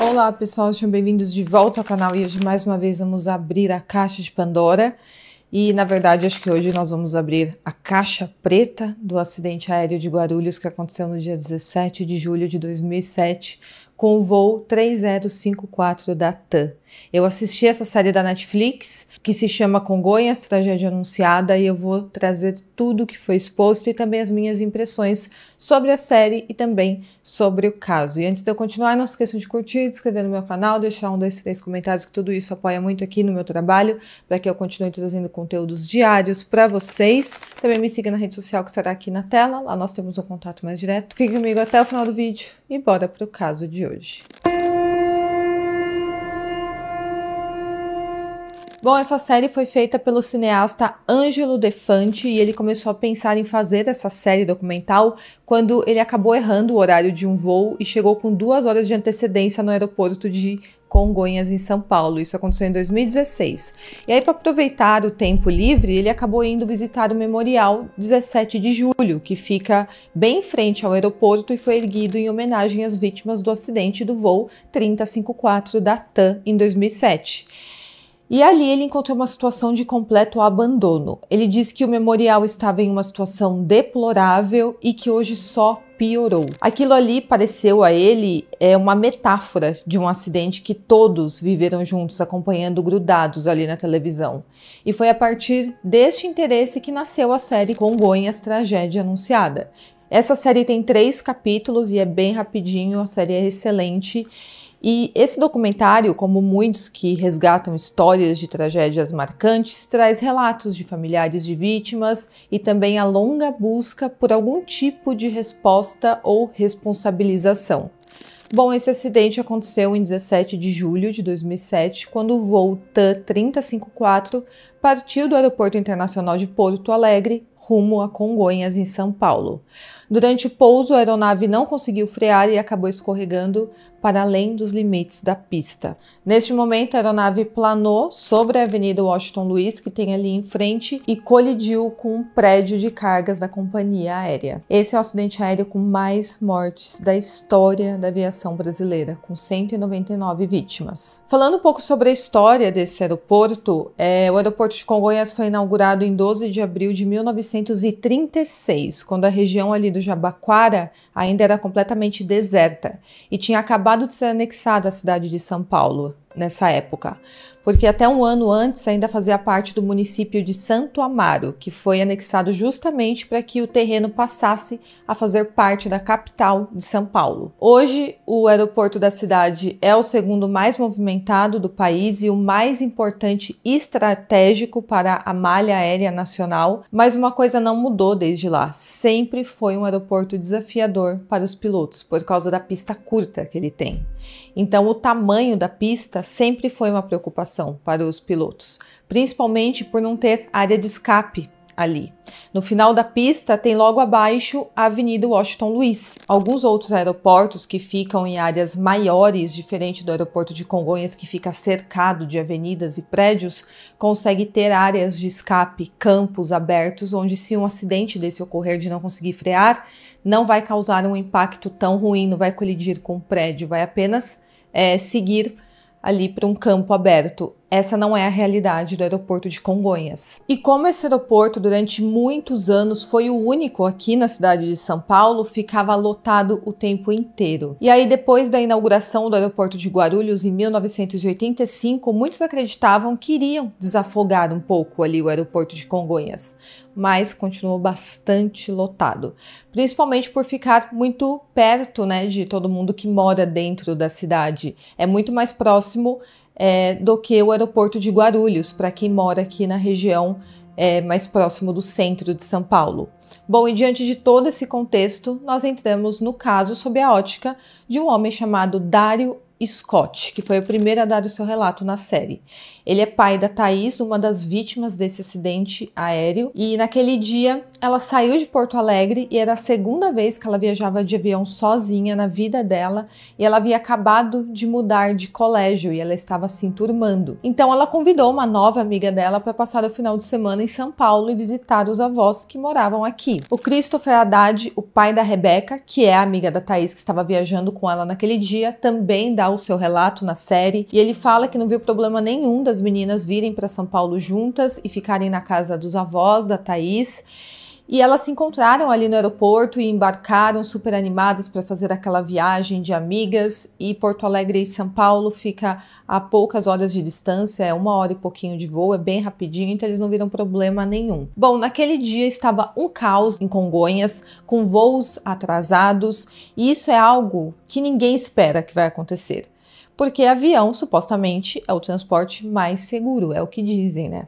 Olá pessoal, sejam bem-vindos de volta ao canal e hoje mais uma vez vamos abrir a caixa de Pandora e na verdade acho que hoje nós vamos abrir a caixa preta do acidente aéreo de Guarulhos que aconteceu no dia 17 de julho de 2007 com o voo 3054 da TAM. Eu assisti essa série da Netflix que se chama Congonhas, Tragédia Anunciada e eu vou trazer tudo que foi exposto e também as minhas impressões sobre a série e também sobre o caso. E antes de eu continuar, não esqueçam de curtir, de se inscrever no meu canal, deixar 1, 2, 3 comentários, que tudo isso apoia muito aqui no meu trabalho, para que eu continue trazendo conteúdos diários para vocês. Também me siga na rede social que estará aqui na tela, lá nós temos um contato mais direto. Fique comigo até o final do vídeo e bora para o caso de hoje. Bom, essa série foi feita pelo cineasta Angelo De Fante e ele começou a pensar em fazer essa série documental quando ele acabou errando o horário de um voo e chegou com 2 horas de antecedência no aeroporto de Congonhas, em São Paulo. Isso aconteceu em 2016. E aí, para aproveitar o tempo livre, ele acabou indo visitar o Memorial 17 de Julho, que fica bem em frente ao aeroporto e foi erguido em homenagem às vítimas do acidente do voo 3054 da TAM em 2007. E ali ele encontrou uma situação de completo abandono. Ele disse que o memorial estava em uma situação deplorável e que hoje só piorou. Aquilo ali pareceu a ele uma metáfora de um acidente que todos viveram juntos, acompanhando grudados ali na televisão. E foi a partir deste interesse que nasceu a série Congonhas, Tragédia Anunciada. Essa série tem 3 capítulos e é bem rapidinho, a série é excelente. E esse documentário, como muitos que resgatam histórias de tragédias marcantes, traz relatos de familiares de vítimas e também a longa busca por algum tipo de resposta ou responsabilização. Bom, esse acidente aconteceu em 17 de julho de 2007, quando o voo TAM 3054 partiu do Aeroporto Internacional de Porto Alegre rumo a Congonhas, em São Paulo. Durante o pouso, a aeronave não conseguiu frear e acabou escorregando para além dos limites da pista. Neste momento, a aeronave planou sobre a Avenida Washington Luiz, que tem ali em frente, e colidiu com um prédio de cargas da companhia aérea. Esse é o acidente aéreo com mais mortes da história da aviação brasileira, com 199 vítimas. Falando um pouco sobre a história desse aeroporto, o aeroporto de Congonhas foi inaugurado em 12 de abril de 1936, quando a região ali do Jabaquara ainda era completamente deserta e tinha acabado de ser anexada à cidade de São Paulo nessa época, porque até um ano antes ainda fazia parte do município de Santo Amaro, que foi anexado justamente para que o terreno passasse a fazer parte da capital de São Paulo. Hoje, o aeroporto da cidade é o segundo mais movimentado do país e o mais importante e estratégico para a malha aérea nacional, mas uma coisa não mudou desde lá. Sempre foi um aeroporto desafiador para os pilotos, por causa da pista curta que ele tem. Então, o tamanho da pista sempre foi uma preocupação para os pilotos, principalmente por não ter área de escape ali. No final da pista tem logo abaixo a Avenida Washington Luiz. Alguns outros aeroportos que ficam em áreas maiores, diferente do aeroporto de Congonhas, que fica cercado de avenidas e prédios, consegue ter áreas de escape, campos abertos, onde se um acidente desse ocorrer de não conseguir frear, não vai causar um impacto tão ruim, não vai colidir com o prédio, vai apenas seguir ali para um campo aberto. Essa não é a realidade do aeroporto de Congonhas. E como esse aeroporto durante muitos anos foi o único aqui na cidade de São Paulo, ficava lotado o tempo inteiro. E aí depois da inauguração do aeroporto de Guarulhos em 1985, muitos acreditavam que iriam desafogar um pouco ali o aeroporto de Congonhas, mas continuou bastante lotado, principalmente por ficar muito perto, né, de todo mundo que mora dentro da cidade. É muito mais próximo do que o aeroporto de Guarulhos, para quem mora aqui na região mais próximo do centro de São Paulo. Bom, e diante de todo esse contexto, nós entramos no caso sob a ótica de um homem chamado Dário Scott, que foi o primeiro a dar o seu relato na série. Ele é pai da Thaís, uma das vítimas desse acidente aéreo, e naquele dia ela saiu de Porto Alegre e era a segunda vez que ela viajava de avião sozinha na vida dela, e ela havia acabado de mudar de colégio e ela estava se enturmando. Então ela convidou uma nova amiga dela para passar o final de semana em São Paulo e visitar os avós que moravam aqui. O Christopher Haddad, o pai da Rebeca, que é a amiga da Thaís que estava viajando com ela naquele dia, também dá o seu relato na série, e ele fala que não viu problema nenhum das meninas virem para São Paulo juntas e ficarem na casa dos avós da Thaís. E elas se encontraram ali no aeroporto e embarcaram super animadas para fazer aquela viagem de amigas. E Porto Alegre e São Paulo fica a poucas horas de distância, é 1 hora e pouquinho de voo, é bem rapidinho, então eles não viram problema nenhum. Bom, naquele dia estava um caos em Congonhas, com voos atrasados, e isso é algo que ninguém espera que vai acontecer. Porque avião, supostamente, é o transporte mais seguro, é o que dizem, né?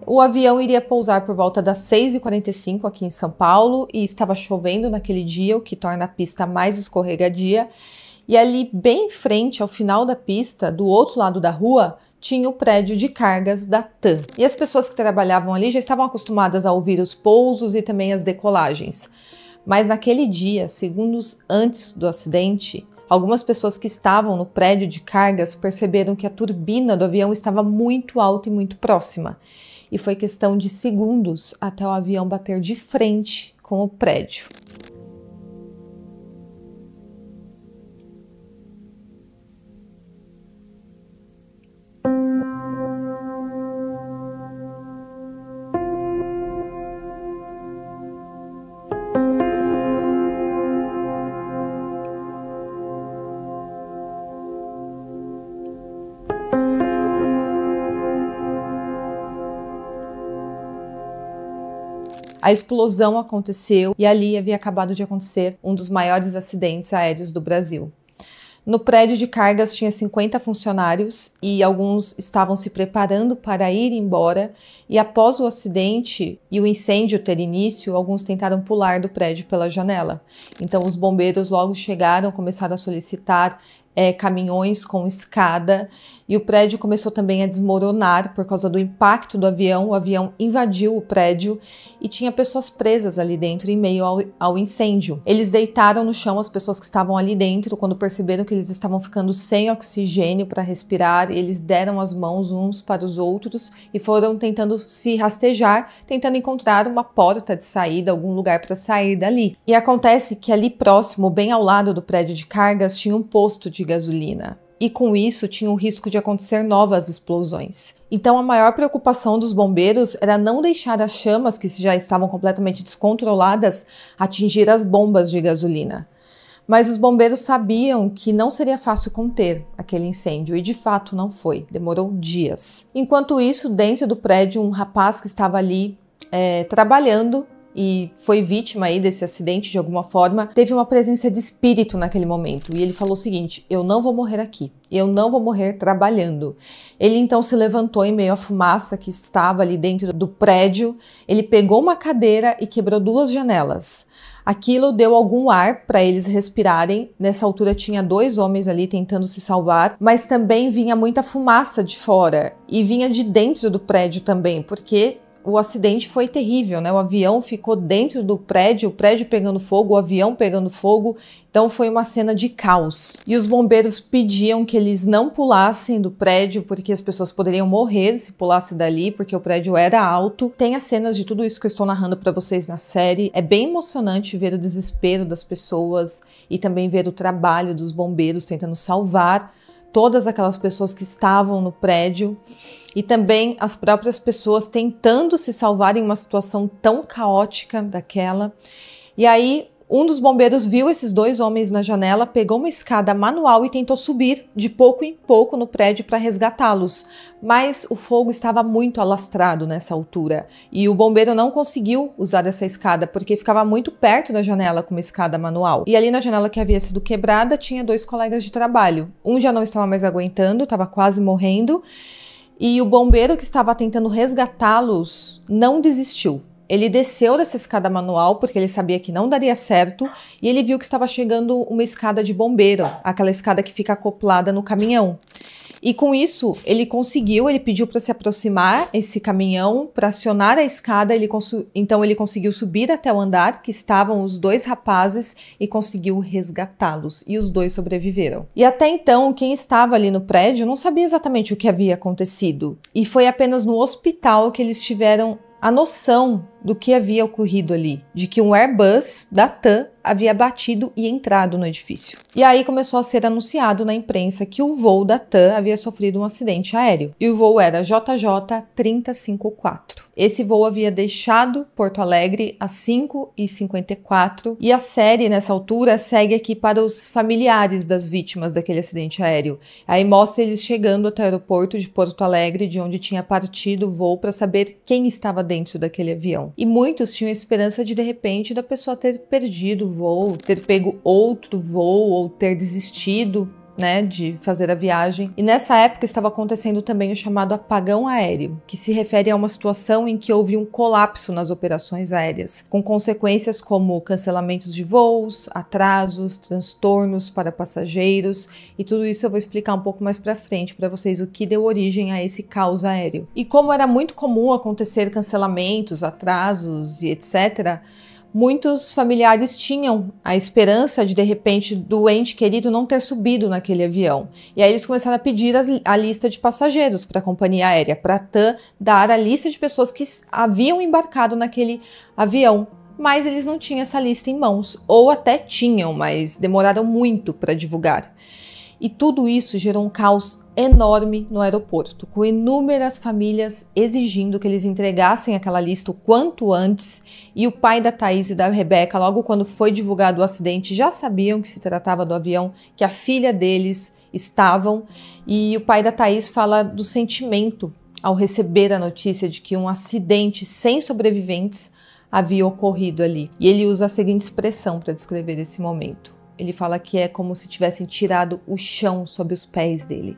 O avião iria pousar por volta das 6h45 aqui em São Paulo e estava chovendo naquele dia, o que torna a pista mais escorregadia. E ali, bem em frente ao final da pista, do outro lado da rua, tinha o prédio de cargas da TAM. E as pessoas que trabalhavam ali já estavam acostumadas a ouvir os pousos e também as decolagens. Mas naquele dia, segundos antes do acidente, algumas pessoas que estavam no prédio de cargas perceberam que a turbina do avião estava muito alta e muito próxima. E foi questão de segundos até o avião bater de frente com o prédio. A explosão aconteceu e ali havia acabado de acontecer um dos maiores acidentes aéreos do Brasil. No prédio de cargas tinha 50 funcionários e alguns estavam se preparando para ir embora, e após o acidente e o incêndio ter início, alguns tentaram pular do prédio pela janela. Então os bombeiros logo chegaram, começaram a solicitar caminhões com escada, e o prédio começou também a desmoronar por causa do impacto do avião. O avião invadiu o prédio e tinha pessoas presas ali dentro em meio ao incêndio. Eles deitaram no chão as pessoas que estavam ali dentro. Quando perceberam que eles estavam ficando sem oxigênio para respirar, eles deram as mãos uns para os outros e foram tentando se rastejar, tentando encontrar uma porta de saída, algum lugar para sair dali. E acontece que ali próximo, bem ao lado do prédio de cargas, tinha um posto de gasolina. E com isso tinha o risco de acontecer novas explosões. Então a maior preocupação dos bombeiros era não deixar as chamas, que já estavam completamente descontroladas, atingir as bombas de gasolina. Mas os bombeiros sabiam que não seria fácil conter aquele incêndio, e de fato não foi, demorou dias. Enquanto isso, dentro do prédio, um rapaz que estava ali trabalhando e foi vítima aí desse acidente de alguma forma, teve uma presença de espírito naquele momento. E ele falou o seguinte: eu não vou morrer aqui, eu não vou morrer trabalhando. Ele então se levantou em meio à fumaça que estava ali dentro do prédio, ele pegou uma cadeira e quebrou 2 janelas. Aquilo deu algum ar para eles respirarem. Nessa altura tinha 2 homens ali tentando se salvar, mas também vinha muita fumaça de fora e vinha de dentro do prédio também, porque o acidente foi terrível, né? O avião ficou dentro do prédio, o prédio pegando fogo, o avião pegando fogo. Então foi uma cena de caos. E os bombeiros pediam que eles não pulassem do prédio, porque as pessoas poderiam morrer se pulasse dali, porque o prédio era alto. Tem as cenas de tudo isso que eu estou narrando para vocês na série. É bem emocionante ver o desespero das pessoas e também ver o trabalho dos bombeiros tentando salvar todas aquelas pessoas que estavam no prédio, e também as próprias pessoas tentando se salvar em uma situação tão caótica daquela. E aí um dos bombeiros viu esses 2 homens na janela, pegou uma escada manual e tentou subir de pouco em pouco no prédio para resgatá-los. Mas o fogo estava muito alastrado nessa altura e o bombeiro não conseguiu usar essa escada porque ficava muito perto da janela com uma escada manual. E ali na janela que havia sido quebrada tinha 2 colegas de trabalho. Um já não estava mais aguentando, estava quase morrendo, e o bombeiro que estava tentando resgatá-los não desistiu. Ele desceu dessa escada manual porque ele sabia que não daria certo, e ele viu que estava chegando uma escada de bombeiro, aquela escada que fica acoplada no caminhão. E com isso, ele pediu para se aproximar esse caminhão, para acionar a escada. Então ele conseguiu subir até o andar que estavam os 2 rapazes e conseguiu resgatá-los. E os 2 sobreviveram. E até então, quem estava ali no prédio não sabia exatamente o que havia acontecido. E foi apenas no hospital que eles tiveram a noção do que havia ocorrido ali, de que um Airbus da TAM havia batido e entrado no edifício. E aí começou a ser anunciado na imprensa que o voo da TAM havia sofrido um acidente aéreo. E o voo era JJ 3054. Esse voo havia deixado Porto Alegre às 5h54 e a série, nessa altura, segue aqui para os familiares das vítimas daquele acidente aéreo. Aí mostra eles chegando até o aeroporto de Porto Alegre, de onde tinha partido o voo, para saber quem estava dentro daquele avião. E muitos tinham a esperança de repente, da pessoa ter perdido o voo, ter pego outro voo ou ter desistido, né, de fazer a viagem. E nessa época estava acontecendo também o chamado apagão aéreo, que se refere a uma situação em que houve um colapso nas operações aéreas, com consequências como cancelamentos de voos, atrasos, transtornos para passageiros, e tudo isso eu vou explicar um pouco mais para frente para vocês o que deu origem a esse caos aéreo. E como era muito comum acontecer cancelamentos, atrasos e etc., muitos familiares tinham a esperança de repente, do ente querido não ter subido naquele avião. E aí eles começaram a pedir a lista de passageiros para a companhia aérea, para a TAM dar a lista de pessoas que haviam embarcado naquele avião. Mas eles não tinham essa lista em mãos, ou até tinham, mas demoraram muito para divulgar. E tudo isso gerou um caos enorme no aeroporto, com inúmeras famílias exigindo que eles entregassem aquela lista o quanto antes, e o pai da Thaís e da Rebeca, logo quando foi divulgado o acidente, já sabiam que se tratava do avião, que a filha deles estavam, e o pai da Thaís fala do sentimento ao receber a notícia de que um acidente sem sobreviventes havia ocorrido ali. E ele usa a seguinte expressão para descrever esse momento. Ele fala que é como se tivessem tirado o chão sob os pés dele.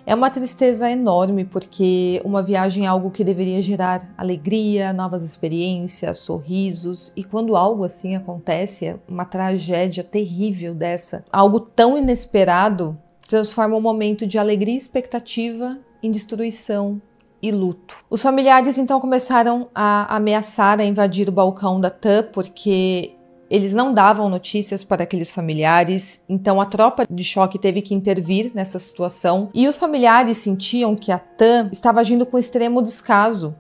É uma tristeza enorme, porque uma viagem é algo que deveria gerar alegria, novas experiências, sorrisos, e quando algo assim acontece, uma tragédia terrível dessa, algo tão inesperado, transforma um momento de alegria e expectativa em destruição e luto. Os familiares então começaram a ameaçar a invadir o balcão da TAM, porque eles não davam notícias para aqueles familiares, então a tropa de choque teve que intervir nessa situação, e os familiares sentiam que a TAM estava agindo com extremo descaso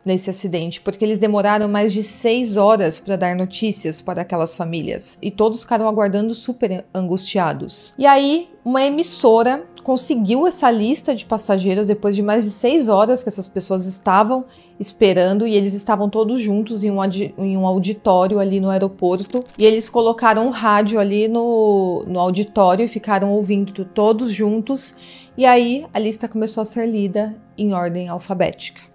nesse acidente, porque eles demoraram mais de 6 horas para dar notícias para aquelas famílias, e todos ficaram aguardando super angustiados. E aí, uma emissora conseguiu essa lista de passageiros depois de mais de 6 horas que essas pessoas estavam esperando, e eles estavam todos juntos em um auditório ali no aeroporto, e eles colocaram um rádio ali no auditório e ficaram ouvindo todos juntos, e aí a lista começou a ser lida em ordem alfabética.